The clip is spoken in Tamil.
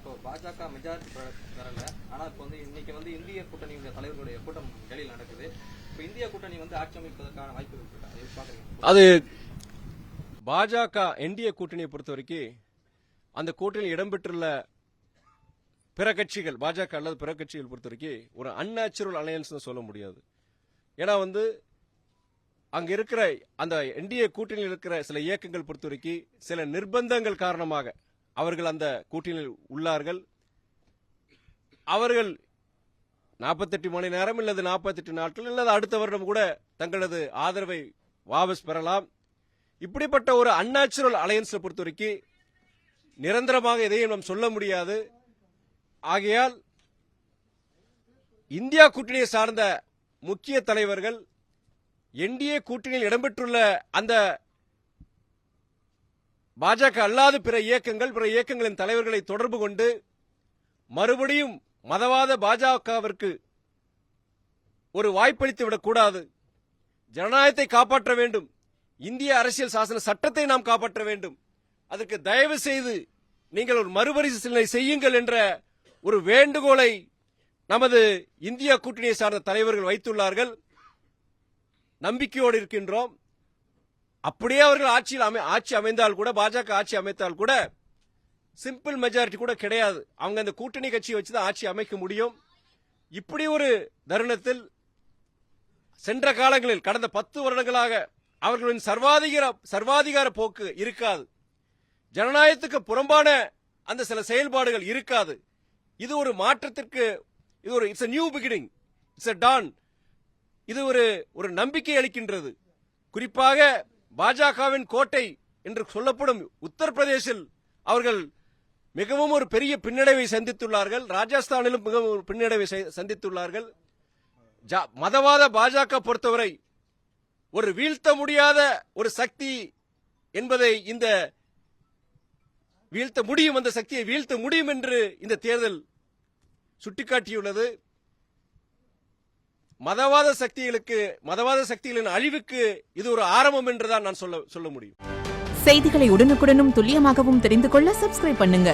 இப்போ பாஜக மெஜாரிட்டி வரல, ஆனா இப்போ இன்னைக்கு இந்திய கூட்டணி தலைவர்களுடைய கூட்டம் டெல்லியில் நடக்குது. இப்போ இந்திய கூட்டணி ஆட்சி அமைப்பதற்கான வாய்ப்புகள் இருக்கா? அது பாஜக என்டிஏ கூட்டணியை பொறுத்த வரைக்கும் அந்த கூட்டணியில் இடம்பெற்றுள்ள பிற கட்சிகள், பாஜக அல்லது பிற கட்சிகள் பொறுத்த வரைக்கும் ஒரு அன்நேச்சுரல் அலையன்ஸ் சொல்ல முடியாது. ஏன்னா அங்க இருக்கிற அந்த என்டிஏ கூட்டணியில் இருக்கிற சில இயக்கங்கள் பொறுத்த வரைக்கும் சில நிர்பந்தங்கள் காரணமாக அவர்கள் அந்த கூட்டணியில் உள்ளார்கள். அவர்கள் 48 மணி நேரம் இல்லது 48 நாட்கள் இல்லது அடுத்த வருடம் கூட தங்களது ஆதரவை வாபஸ் பெறலாம். இப்படிப்பட்ட ஒரு அன்நேச்சுரல் அலையன்ஸை பொறுத்த வரைக்கும் நிரந்தரமாக எதையும் நாம் சொல்ல முடியாது. ஆகையால் இந்தியா கூட்டணியை சார்ந்த முக்கிய தலைவர்கள் என்டிஏ கூட்டணியில் இடம்பெற்றுள்ள அந்த பாஜக அல்லாத பிற இயக்கங்களின் தலைவர்களை தொடர்பு கொண்டு மறுபடியும் மதவாத பாஜகவிற்கு ஒரு வாய்ப்பளித்து விடக்கூடாது. ஜனநாயகத்தை காப்பாற்ற வேண்டும், இந்திய அரசியல் சாசன சட்டத்தை நாம் காப்பாற்ற வேண்டும். அதற்கு தயவு செய்து நீங்கள் ஒரு மறுபரிசீலனை செய்யுங்கள் என்ற ஒரு வேண்டுகோளை நமது இந்தியா கூட்டணியை சார்ந்த தலைவர்கள் வைத்துள்ளார்கள். நம்பிக்கையோடு இருக்கின்றோம். அப்படியே அவர்கள் ஆட்சி அமைந்தால் கூட, பாஜக ஆட்சி அமைத்தால் கூட சிம்பிள் மெஜாரிட்டி கூட கிடையாது. அவங்க அந்த கூட்டணி கட்சியை வச்சுதான் ஆட்சி அமைக்க முடியும். இப்படி ஒரு தருணத்தில் சென்ற காலங்களில் கடந்த 10 வருடங்களாக அவர்களின் சர்வாதிகார போக்கு இருக்காது. ஜனநாயகத்துக்கு புறம்பான அந்த சில செயல்பாடுகள் இருக்காது. இது ஒரு மாற்றத்திற்கு, இது ஒரு it's a new beginning, it's a dawn. இது ஒரு நம்பிக்கை அளிக்கின்றது. குறிப்பாக பாஜகவின் கோட்டை என்று சொல்லப்படும் உத்தரப்பிரதேசில் அவர்கள் மிகவும் ஒரு பெரிய பின்னடைவை சந்தித்துள்ளார்கள். ராஜஸ்தானிலும் மிகவும் ஒரு பின்னடைவை சந்தித்துள்ளார்கள். மதவாத பாஜக பொறுத்தவரை ஒரு வீழ்த்த முடியாத ஒரு சக்தி என்பதை இந்த வீழ்த்த முடியும், அந்த சக்தியை வீழ்த்த முடியும் என்று இந்த தேர்தல் சுட்டிக்காட்டியுள்ளது. மதவாத சக்திகளின் அழிவுக்கு இது ஒரு ஆரம்பம் என்றுதான் நான் சொல்ல முடியும். செய்திகளை உடனுக்குடனும் துல்லியமாகவும் தெரிந்து கொள்ள சப்ஸ்கிரைப் பண்ணுங்க.